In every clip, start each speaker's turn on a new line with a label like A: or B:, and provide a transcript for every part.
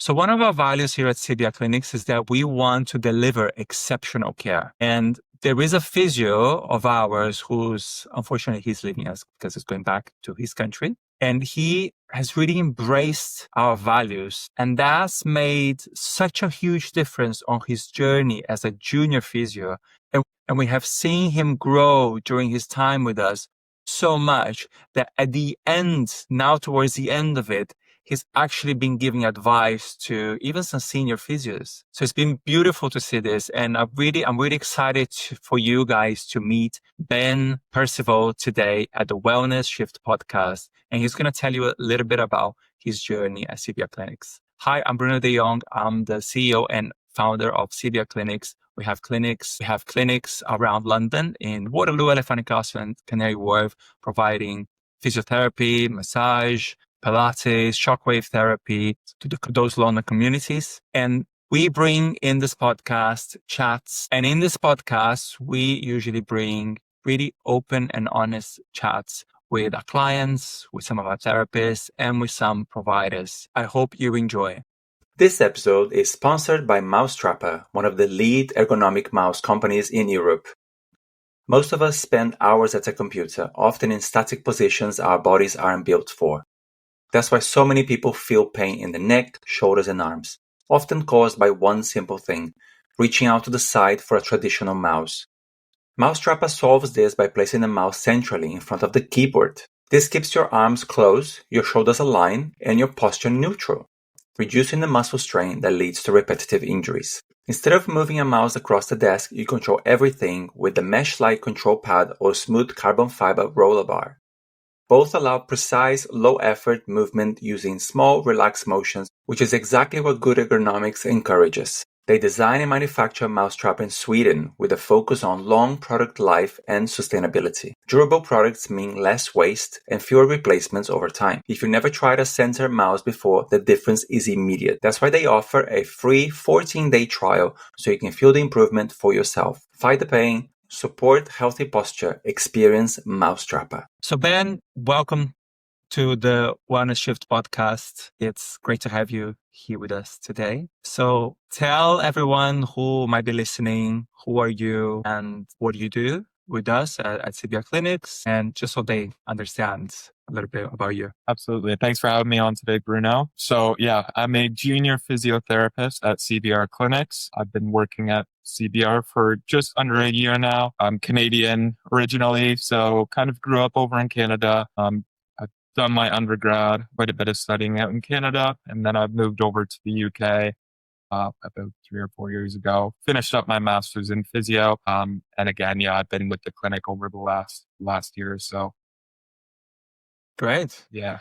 A: So one of our values here at CBR Clinics is that we want to deliver exceptional care. And there is a physio of ours who's, unfortunately, he's leaving us because he's going back to his country. And he has really embraced our values. And that's made such a huge difference on his journey as a junior physio. And we have seen him grow during his time with us so much that at the end, now towards the end of it, he's actually been giving advice to even some senior physios. So it's been beautiful to see this. And I'm really excited for you guys to meet Ben Percival today at the Wellness Shift podcast. And he's going to tell you a little bit about his journey at CBR Clinics. Hi, I'm Bruno de Jong. I'm the CEO and founder of CBR Clinics. We have clinics around London in Waterloo, Elephant and Castle, and Canary Wharf, providing physiotherapy, massage, Pilates, shockwave therapy to those London communities. And we bring in this podcast chats. And in this podcast, we usually bring really open and honest chats with our clients, with some of our therapists, and with some providers. I hope you enjoy. This episode is sponsored by Mousetrapper, one of the lead ergonomic mouse companies in Europe. Most of us spend hours at a computer, often in static positions our bodies aren't built for. That's why so many people feel pain in the neck, shoulders, and arms, often caused by one simple thing, reaching out to the side for a traditional mouse. Mousetrapper solves this by placing the mouse centrally in front of the keyboard. This keeps your arms close, your shoulders aligned, and your posture neutral, reducing the muscle strain that leads to repetitive injuries. Instead of moving a mouse across the desk, you control everything with the mesh-like control pad or smooth carbon fiber roller bar. Both allow precise, low-effort movement using small, relaxed motions, which is exactly what good ergonomics encourages. They design and manufacture Mousetrapper in Sweden with a focus on long product life and sustainability. Durable products mean less waste and fewer replacements over time. If you never tried a center mouse before, the difference is immediate. That's why they offer a free 14-day trial so you can feel the improvement for yourself. Fight the pain, support healthy posture, experience Mousetrapper. So Ben, welcome to the Wellness Shift podcast. It's great to have you here with us today. So tell everyone who might be listening, who are you and what do you do with us at CBR Clinics, and just so they understand a little bit about you.
B: Absolutely. Thanks for having me on today, Bruno. So yeah, I'm a junior physiotherapist at CBR Clinics. I've been working at CBR for just under a year now. I'm Canadian originally, so kind of grew up over in Canada. I've done my undergrad, quite a bit of studying out in Canada, and then I've moved over to the UK about 3 or 4 years ago. Finished up my master's in physio, and again, yeah, I've been with the clinic over the last year or so.
A: Great.
B: Yeah.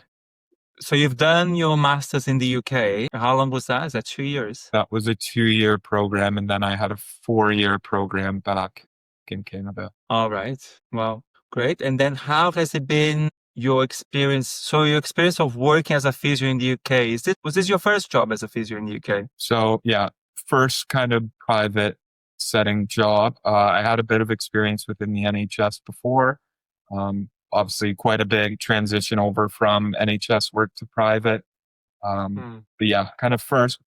A: So you've done your master's in the UK. How long was that? Is that 2 years?
B: That was a 2-year program, and then I had a 4-year program back in Canada.
A: All right. Well, great. And then how has it been your experience? So your experience of working as a physio in the UK, was this your first job as a physio in the UK?
B: So yeah, first kind of private setting job. I had a bit of experience within the NHS before. Obviously quite a big transition over from NHS work to private. But yeah, kind of first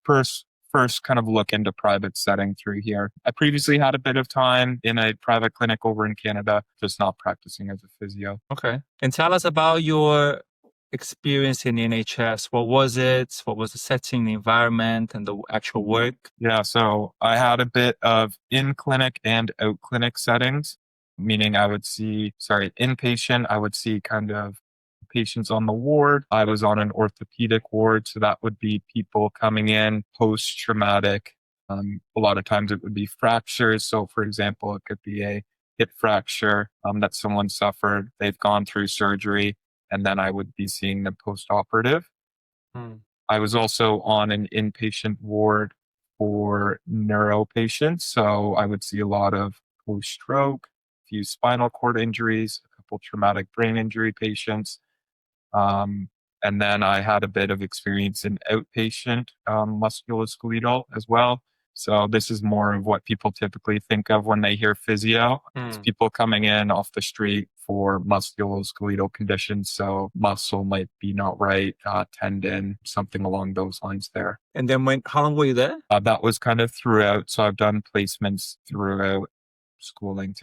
B: kind of look into private setting through here. I previously had a bit of time in a private clinic over in Canada, just not practicing as a physio.
A: Okay. And tell us about your experience in the NHS. What was it? What was the setting, the environment, and the actual work?
B: Yeah, so I had a bit of in-clinic and out-clinic settings, meaning inpatient, I would see kind of patients on the ward. I was on an orthopedic ward, so that would be people coming in post-traumatic. A lot of times it would be fractures. So for example, it could be a hip fracture that someone suffered. They've gone through surgery, and then I would be seeing them post-operative. I was also on an inpatient ward for neuro patients. So I would see a lot of post-stroke, a few spinal cord injuries, a couple traumatic brain injury patients. And then I had a bit of experience in outpatient musculoskeletal as well. So this is more of what people typically think of when they hear physio. It's people coming in off the street for musculoskeletal conditions. So muscle might be not right, tendon, something along those lines there.
A: And then how long were you there?
B: That was kind of throughout. So I've done placements throughout schooling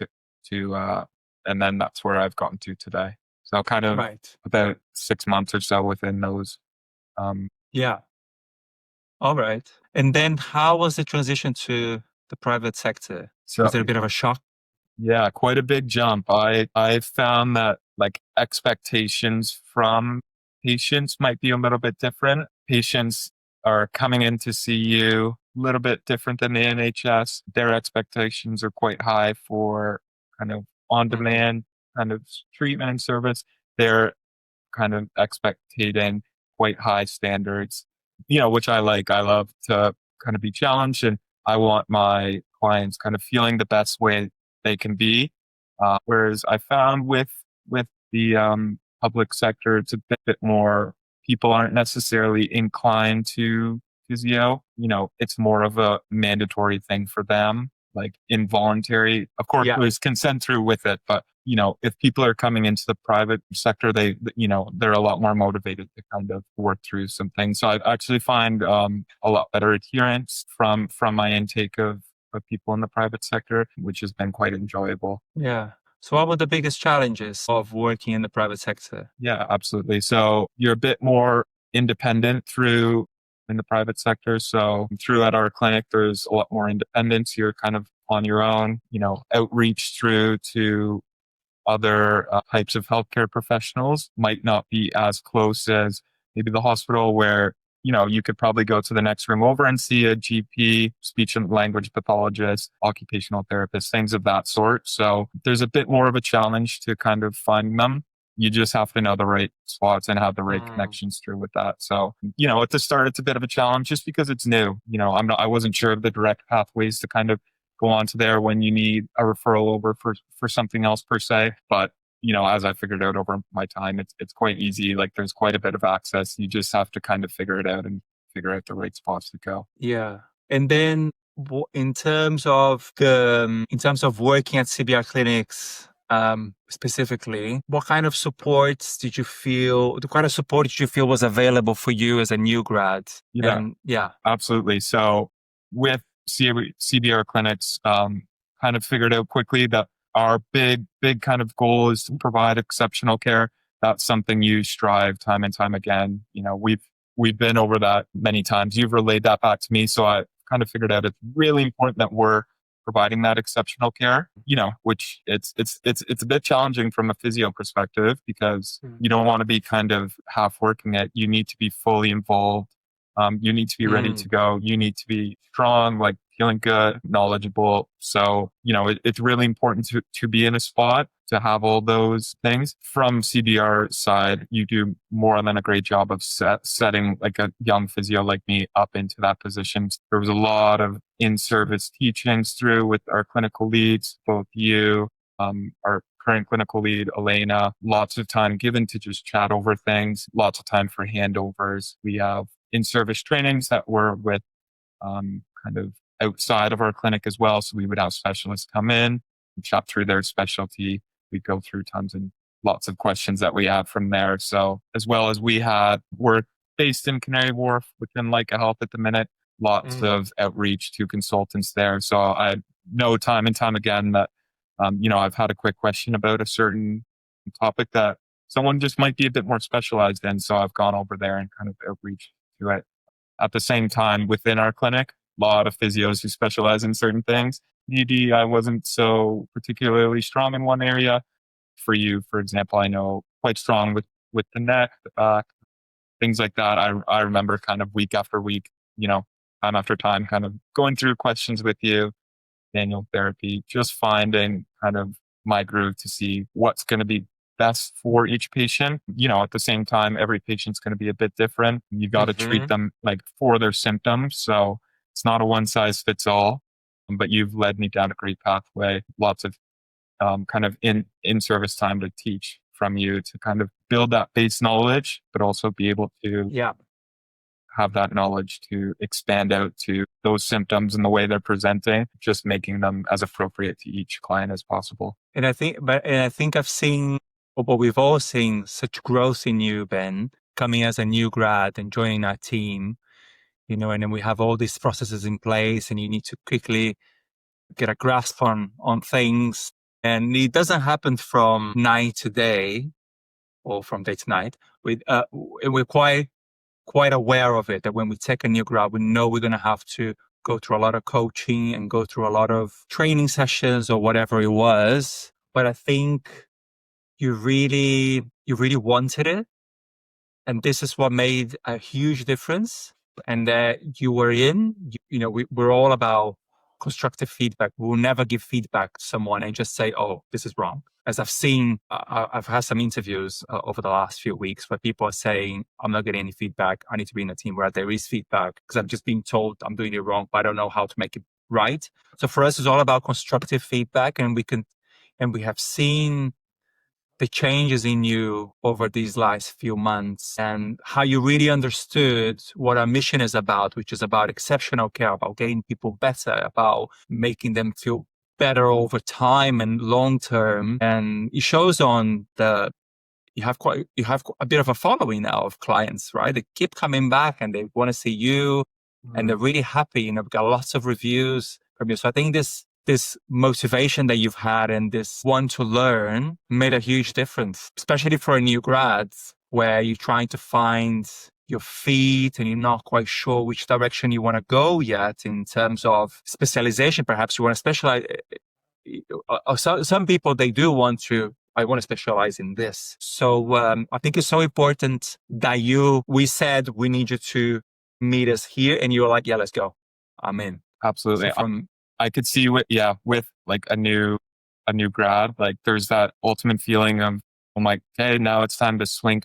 B: and then that's where I've gotten to today. So kind of about 6 months or so within those.
A: Yeah. All right. And then how was the transition to the private sector?
B: So
A: was it a bit of a shock?
B: Yeah, quite a big jump. I found that like expectations from patients might be a little bit different. Patients are coming in to see you a little bit different than the NHS. Their expectations are quite high for kind of on-demand kind of treatment and service. They're kind of expecting quite high standards, which I like. I love to kind of be challenged, and I want my clients kind of feeling the best way they can be. Whereas I found with the public sector, it's a bit more, people aren't necessarily inclined to physio. It's more of a mandatory thing for them, like involuntary. Of course, there's consent through with it, but if people are coming into the private sector, they're a lot more motivated to kind of work through some things. So I actually find a lot better adherence from my intake of people in the private sector, which has been quite enjoyable.
A: Yeah. So what were the biggest challenges of working in the private sector?
B: Yeah, absolutely. So you're a bit more independent in the private sector. So throughout our clinic, there's a lot more independence. You're kind of on your own, outreach through to other types of healthcare professionals might not be as close as maybe the hospital, where you could probably go to the next room over and see a GP, speech and language pathologist, occupational therapist, things of that sort. So there's a bit more of a challenge to kind of find them. You just have to know the right spots and have the right connections through with that. So, at the start, it's a bit of a challenge just because it's new. I wasn't sure of the direct pathways to kind of go on to there when you need a referral over for something else per se. But, as I figured out over my time, it's quite easy. Like there's quite a bit of access. You just have to kind of figure it out and figure out the right spots to go.
A: Yeah. And then in terms of working at CBR Clinics, specifically, what kind of support did you feel was available for you as a new grad?
B: Yeah, absolutely. So with CBR Clinics, kind of figured out quickly that our big kind of goal is to provide exceptional care. That's something you strive time and time again. We've been over that many times. You've relayed that back to me. So I kind of figured out it's really important that we're providing that exceptional care, which it's a bit challenging from a physio perspective because you don't want to be kind of half working it. You need to be fully involved. You need to be ready to go. You need to be strong, like feeling good, knowledgeable. So, it's really important to be in a spot to have all those things. From CBR side, you do more than a great job of setting like a young physio like me up into that position. There was a lot of in-service teachings through with our clinical leads, both you, our current clinical lead, Elena, lots of time given to just chat over things, lots of time for handovers. We have in-service trainings that were with kind of outside of our clinic as well. So we would have specialists come in and chat through their specialty. We'd go through tons and lots of questions that we had from there. So as well as we're based in Canary Wharf within Leica Health at the minute, lots of outreach to consultants there. So I know time and time again that, I've had a quick question about a certain topic that someone just might be a bit more specialized in. So I've gone over there and kind of outreach to it. At the same time, within our clinic, a lot of physios who specialize in certain things. ED, I wasn't so particularly strong in one area. For you, for example, I know quite strong with the neck, the back, things like that. I remember kind of week after week, time after time, kind of going through questions with you, manual therapy, just finding kind of my groove to see what's going to be best for each patient. At the same time, every patient's going to be a bit different. You got to treat them like for their symptoms. So it's not a one size fits all, but you've led me down a great pathway. Lots of kind of in service time to teach from you to kind of build that base knowledge, but also be able to have that knowledge to expand out to those symptoms and the way they're presenting, just making them as appropriate to each client as possible.
A: And I think I've seen, or we've all seen, such growth in you, Ben, coming as a new grad and joining our team, and then we have all these processes in place and you need to quickly get a grasp on things. And it doesn't happen from night to day or from day to night. We're quite aware of it, that when we take a new grad, we know we're going to have to go through a lot of coaching and go through a lot of training sessions or whatever it was. But I think you really wanted it. And this is what made a huge difference. And that you were we're all about constructive feedback. We will never give feedback to someone and just say, oh, this is wrong. As I've seen, I've had some interviews over the last few weeks where people are saying, I'm not getting any feedback. I need to be in a team where there is feedback because I'm just being told I'm doing it wrong, but I don't know how to make it right. So for us, it's all about constructive feedback. And we have seen the changes in you over these last few months and how you really understood what our mission is about, which is about exceptional care, about getting people better, about making them feel better over time and long term. And it shows on you have a bit of a following now of clients, right? They keep coming back and they want to see you and they're really happy. We've got lots of reviews from you. So I think this motivation that you've had and this want to learn made a huge difference, especially for a new grad where you're trying to find your feet and you're not quite sure which direction you want to go yet in terms of specialization. Perhaps you want to specialize. Some people, they do want to, I want to specialize in this. So I think it's so important that we said we need you to meet us here and you were like, yeah, let's go. I'm in.
B: Absolutely.
A: So
B: I could see with like a new grad, like there's that ultimate feeling of, I'm like, hey, now it's time to swim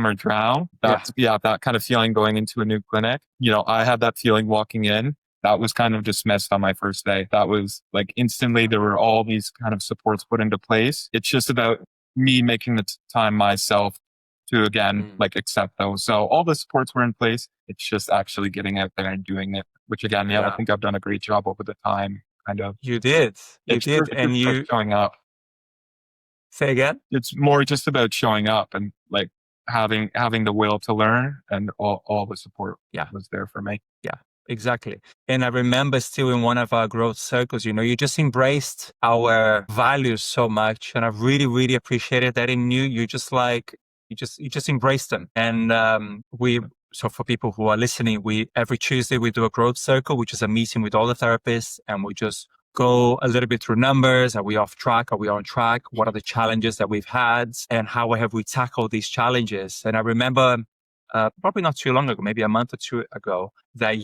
B: or drown. That kind of feeling going into a new clinic. I had that feeling walking in. That was kind of dismissed on my first day. That was like instantly there were all these kind of supports put into place. It's just about me making the time myself to again, like accept those. So all the supports were in place. It's just actually getting out there and doing it, which again, I think I've done a great job over the time. Kind of.
A: You did.
B: And you showing up.
A: Say again?
B: It's more just about showing up and like having the will to learn, and all the support was there for me.
A: Yeah, exactly. And I remember still in one of our growth circles, you just embraced our values so much. And I really, really appreciated that in you. You just embraced them. And so for people who are listening, every Tuesday we do a growth circle, which is a meeting with all the therapists, and we just go a little bit through numbers. Are we off track? Are we on track? What are the challenges that we've had? And how have we tackled these challenges? And I remember probably not too long ago, maybe a month or two ago, that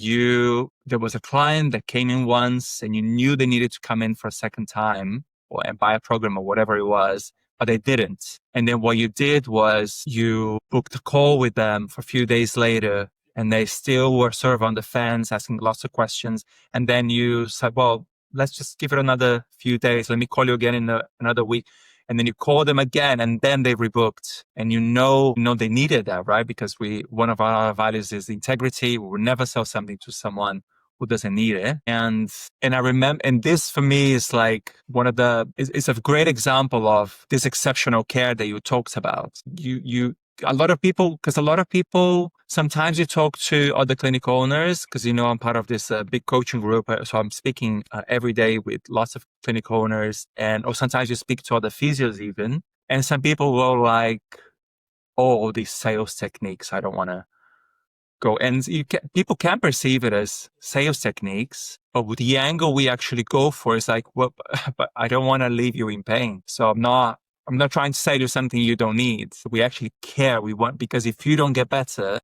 A: there was a client that came in once and you knew they needed to come in for a second time and buy a program or whatever it was, but they didn't. And then what you did was you booked a call with them for a few days later, and they still were sort of on the fence, asking lots of questions. And then you said, well, let's just give it another few days. Let me call you again in another week. And then you call them again, and then they rebooked. And they needed that, right? Because one of our values is integrity. We will never sell something to someone who doesn't need it. And I remember, and this for me is like it's a great example of this exceptional care that you talked about. A lot of people, sometimes you talk to other clinic owners because, I'm part of this big coaching group. So I'm speaking every day with lots of clinic owners, or sometimes you speak to other physios even. And some people will like, all these sales techniques, I don't want to go. And people can perceive it as sales techniques, but with the angle we actually go for is like, well, but I don't want to leave you in pain. So I'm not trying to sell you something you don't need. We actually care. Because if you don't get better,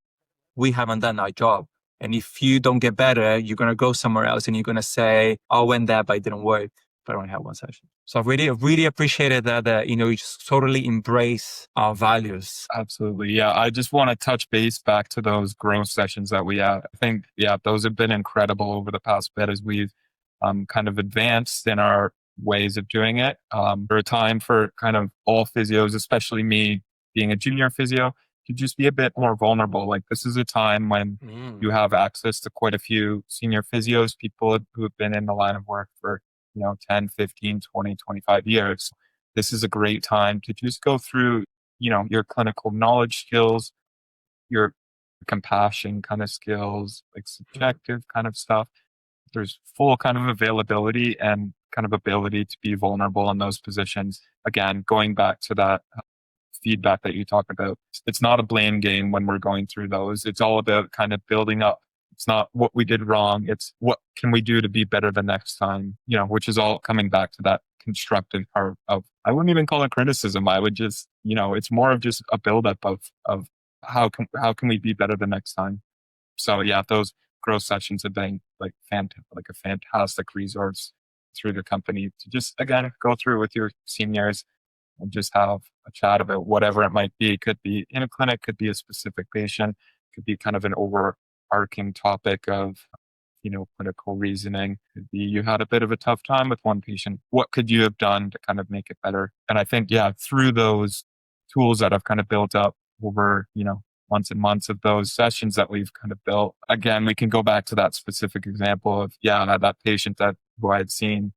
A: we haven't done our job. And if you don't get better, you're going to go somewhere else and you're going to say, I went there, but it didn't work. But I only had one session. So I really appreciated that, you just totally embrace our values.
B: Absolutely. Yeah. I just want to touch base back to those growth sessions that we had. I think, those have been incredible over the past bit as we've kind of advanced in our ways of doing it. For a time for kind of all physios, especially me being a junior physio, to just be a bit more vulnerable. Like this is a time when you have access to quite a few senior physios, people who have been in the line of work for, 10, 15, 20, 25 years. This is a great time to just go through, your clinical knowledge skills, your compassion kind of skills, like subjective kind of stuff. There's full kind of availability and kind of ability to be vulnerable in those positions. Again, going back to that feedback that you talked about, it's not a blame game when we're going through those. It's all about kind of building up. It's not what we did wrong. It's what can we do to be better the next time, which is all coming back to that constructive part of, I wouldn't even call it criticism. I would just, it's more of just a buildup of how can we be better the next time? So yeah, those growth sessions have been like a fantastic resource through the company to just, again, go through with your seniors and just have a chat about whatever it might be. It could be in a clinic, could be a specific patient, could be kind of an overarching topic of, clinical reasoning. Could be you had a bit of a tough time with one patient. What could you have done to kind of make it better? And I think, yeah, through those tools that I've kind of built up over, months and months of those sessions that we've kind of built. Again, we can go back to that specific example of, that patient who I had seen,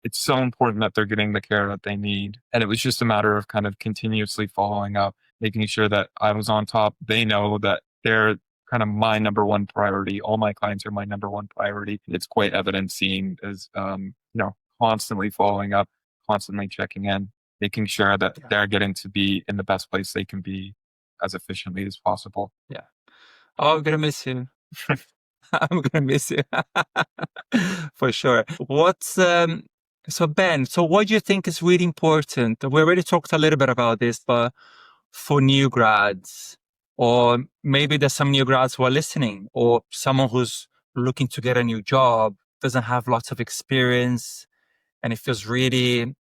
B: it's so important that they're getting the care that they need. And it was just a matter of kind of continuously following up, making sure that I was on top. They know that they're kind of my number one priority. All my clients are my number one priority. It's quite evident seeing as, constantly following up, constantly checking in, making sure that they're getting to be in the best place they can be as efficiently as possible.
A: Yeah. Oh, I'm going to miss you. I'm going to miss you. For sure. So Ben, what do you think is really important? We already talked a little bit about this, but for new grads, or maybe there's some new grads who are listening, or someone who's looking to get a new job, doesn't have lots of experience, and it feels really,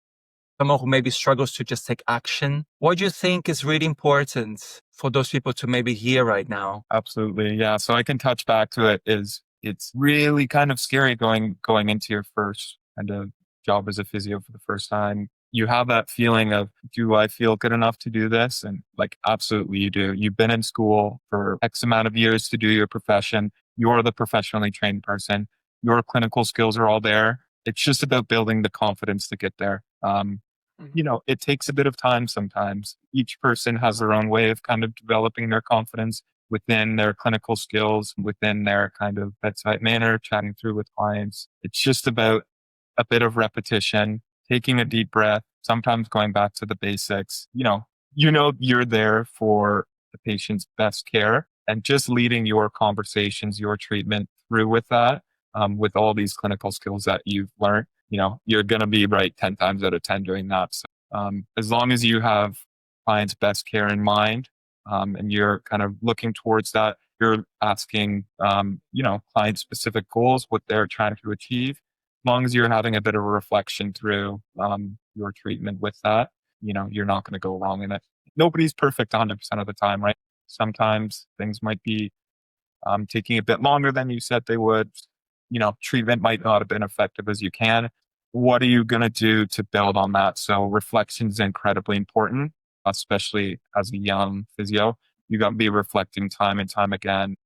A: someone who maybe struggles to just take action. What do you think is really important for those people to maybe hear right now?
B: Absolutely. Yeah. So I can touch back to it it's really kind of scary going into your first kind of job as a physio for the first time. You have that feeling of, do I feel good enough to do this? And like, absolutely you do. You've been in school for X amount of years to do your profession. You're the professionally trained person. Your clinical skills are all there. It's just about building the confidence to get there. It takes a bit of time sometimes. Each person has their own way of kind of developing their confidence within their clinical skills, within their kind of bedside manner, chatting through with clients. It's just about a bit of repetition, taking a deep breath, sometimes going back to the basics. You're there for the patient's best care and just leading your conversations, your treatment through with that, with all these clinical skills that you've learned. You're going to be right 10 times out of 10 doing that. So, as long as you have clients' best care in mind, and you're kind of looking towards that, you're asking, client specific goals, what they're trying to achieve. As long as you're having a bit of a reflection through, your treatment with that, you're not going to go wrong in it. Nobody's perfect 100% of the time, right? Sometimes things might be, taking a bit longer than you said they would. Treatment might not have been effective as you can. What are you going to do to build on that? So reflection is incredibly important, especially as a young physio. You got to be reflecting time and time again.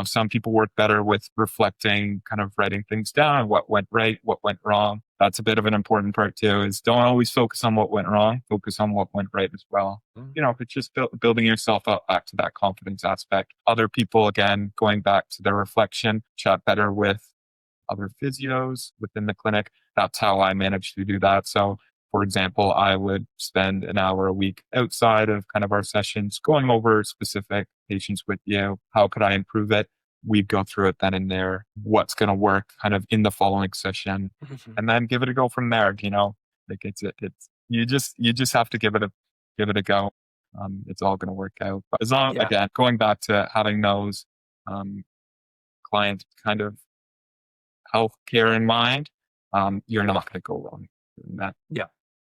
B: Some people work better with reflecting, kind of writing things down, what went right, what went wrong. That's a bit of an important part too, is don't always focus on what went wrong, focus on what went right as well. It's just building yourself up back to that confidence aspect. Other people, again, going back to their reflection, chat better with other physios within the clinic. That's how I managed to do that. So, for example, I would spend an hour a week outside of kind of our sessions going over specific patients with you. How could I improve it? We'd go through it then and there. What's going to work kind of in the following session, and then give it a go from there. Like it's you just have to give it a go. It's all going to work out. But as long, again, going back to having those, client kind of health care in mind, you're not going to go wrong doing that.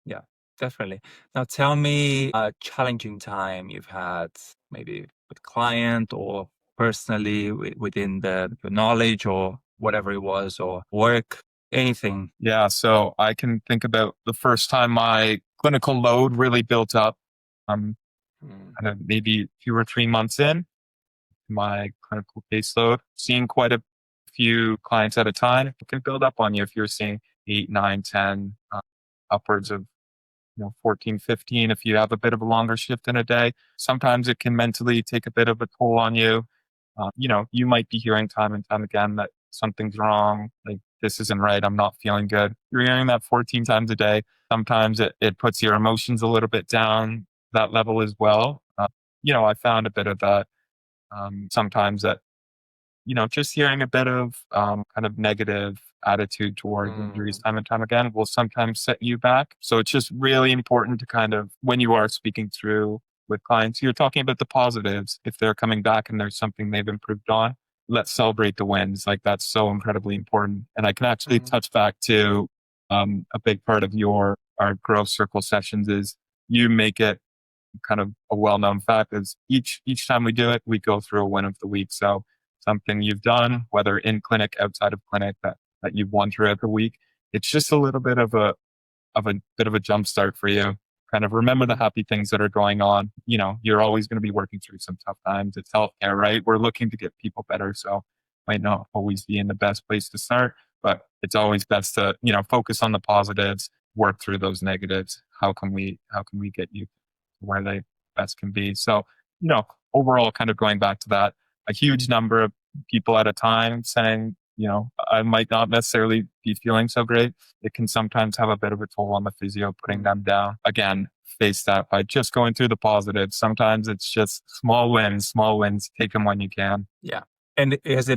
A: Yeah, definitely. Now tell me a challenging time you've had, maybe with client or personally within your knowledge or whatever it was, or work, anything.
B: Yeah, so I can think about the first time my clinical load really built up. kind of maybe 2 or 3 months in my clinical caseload, seeing quite a few clients at a time, it can build up on you if you're seeing 8, 9, 10, upwards of 14, 15. If you have a bit of a longer shift in a day, sometimes it can mentally take a bit of a toll on you. You might be hearing time and time again that something's wrong, like this isn't right, I'm not feeling good. You're hearing that 14 times a day. Sometimes it puts your emotions a little bit down that level as well. I found a bit of that sometimes that just hearing a bit of kind of negative attitude towards injuries time and time again will sometimes set you back. So it's just really important to kind of, when you are speaking through with clients, you're talking about the positives. If they're coming back and there's something they've improved on, let's celebrate the wins. Like that's so incredibly important. And I can actually touch back to a big part of our growth circle sessions is you make it kind of a well-known fact is each time we do it, we go through a win of the week. So something you've done, whether in clinic, outside of clinic, that you've won throughout the week, it's just a little bit of a jump start for you. Kind of remember the happy things that are going on. You're always going to be working through some tough times. It's healthcare, right? We're looking to get people better. So might not always be in the best place to start, but it's always best to, focus on the positives, work through those negatives. How can we get you where they best can be? So, overall, kind of going back to that, a huge number of people at a time saying, I might not necessarily be feeling so great. It can sometimes have a bit of a toll on the physio, putting them down. Again, face that by just going through the positives. Sometimes it's just small wins, take them when you can.
A: Yeah. And is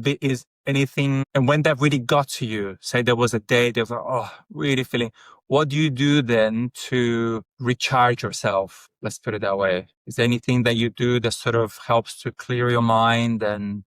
A: anything, and when that really got to you, say there was a day that was like, oh, really feeling, what do you do then to recharge yourself? Let's put it that way. Is there anything that you do that sort of helps to clear your mind and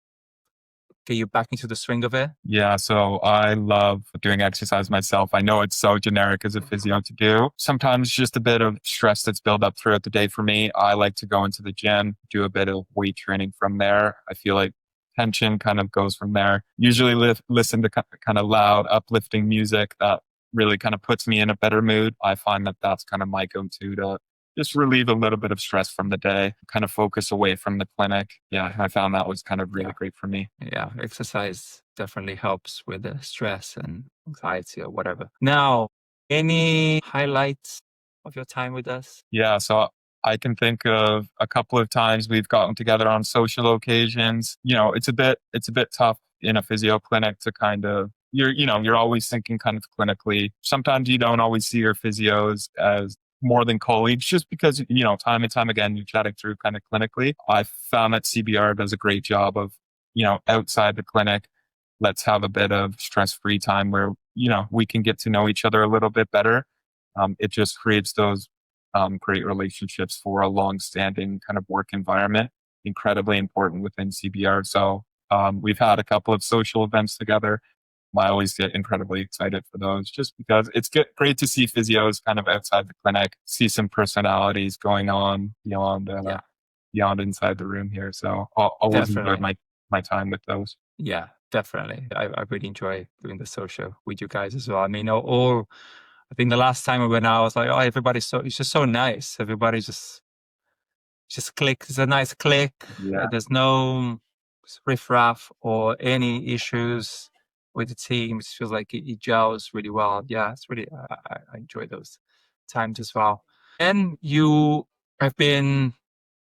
A: get you back into the swing of it?
B: Yeah, so I love doing exercise myself. I know it's so generic as a physio to do. Sometimes just a bit of stress that's built up throughout the day for me. I like to go into the gym, do a bit of weight training from there. I feel like tension kind of goes from there. Usually listen to kind of loud, uplifting music that really kind of puts me in a better mood. I find that that's kind of my go-to to just relieve a little bit of stress from the day, kind of focus away from the clinic. Yeah, I found that was kind of really great for me.
A: Yeah, exercise definitely helps with the stress and anxiety or whatever. Now, any highlights of your time with us?
B: Yeah, so I can think of a couple of times we've gotten together on social occasions. It's a bit tough in a physio clinic to kind of, you're always thinking kind of clinically. Sometimes you don't always see your physios as more than colleagues, just because, time and time again, you're chatting through kind of clinically. I found that CBR does a great job of, outside the clinic, let's have a bit of stress-free time where, we can get to know each other a little bit better. It just creates those great relationships for a long-standing kind of work environment. Incredibly important within CBR. So we've had a couple of social events together. I always get incredibly excited for those just because it's great to see physios kind of outside the clinic, see some personalities going on beyond inside the room here. So I'll always enjoy my time with those.
A: Yeah, definitely. I really enjoy doing the social with you guys as well. I mean, I think the last time we went out, I was like, oh, it's just so nice. Everybody just click. It's a nice click.
B: Yeah.
A: There's no riffraff or any issues with the team. It feels like it gels really well. Yeah, it's really, I enjoy those times as well. And you have been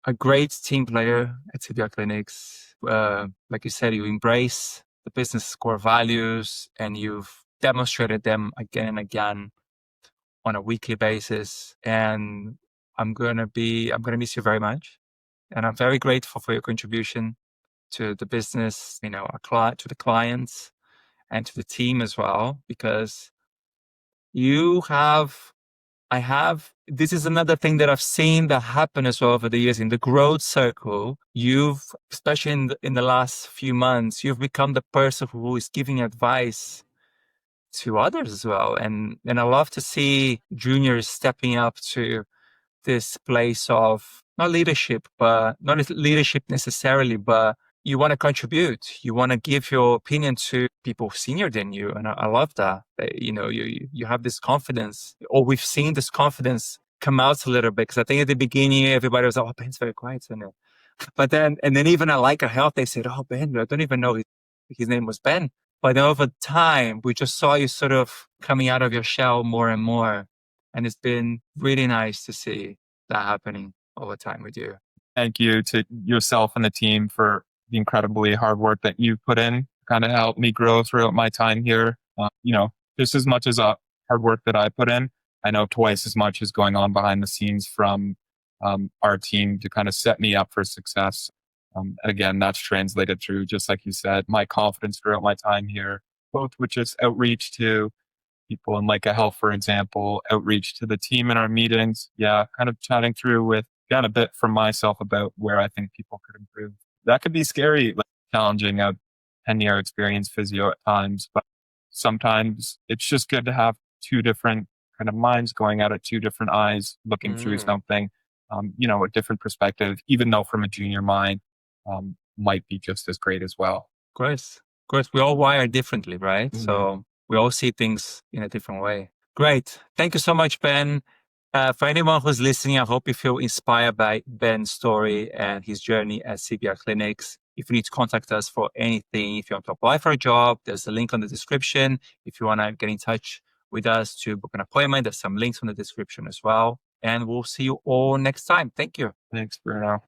A: a great team player at CBR Clinics. Like you said, you embrace the business core values and you've demonstrated them again and again on a weekly basis. And I'm gonna miss you very much. And I'm very grateful for your contribution to the business, to the clients and to the team as well, because this is another thing that I've seen that happen as well over the years in the growth circle. Especially in the last few months, you've become the person who is giving advice to others as well. And I love to see juniors stepping up to this place of not leadership necessarily, but you want to contribute. You want to give your opinion to people senior than you. And I love that. You have this confidence, or we've seen this confidence come out a little bit, because I think at the beginning everybody was like, oh, Ben's very quiet. So but then even at Leica Health, they said, oh, Ben, I don't even know his name was Ben. But then over time, we just saw you sort of coming out of your shell more and more. And it's been really nice to see that happening over time with you.
B: Thank you to yourself and the team for the incredibly hard work that you put in, kind of helped me grow throughout my time here. Just as much as hard work that I put in, I know twice as much is going on behind the scenes from our team to kind of set me up for success. Again, that's translated through, just like you said, my confidence throughout my time here, both with just outreach to people in Leica Health, for example, outreach to the team in our meetings. Yeah, kind of chatting through with, got a bit from myself about where I think people could improve. That could be scary, like challenging a 10-year experience physio at times, but sometimes it's just good to have two different kind of minds going at it, two different eyes looking through something, a different perspective, even though from a junior mind, might be just as great as well.
A: Of course, we all wire differently, right? So we all see things in a different way. Great. Thank you so much, Ben. For anyone who's listening, I hope you feel inspired by Ben's story and his journey at CBR Clinics. If you need to contact us for anything, if you want to apply for a job, there's a link on the description. If you want to get in touch with us to book an appointment, there's some links on the description as well. And we'll see you all next time. Thank you.
B: Thanks, Bruno.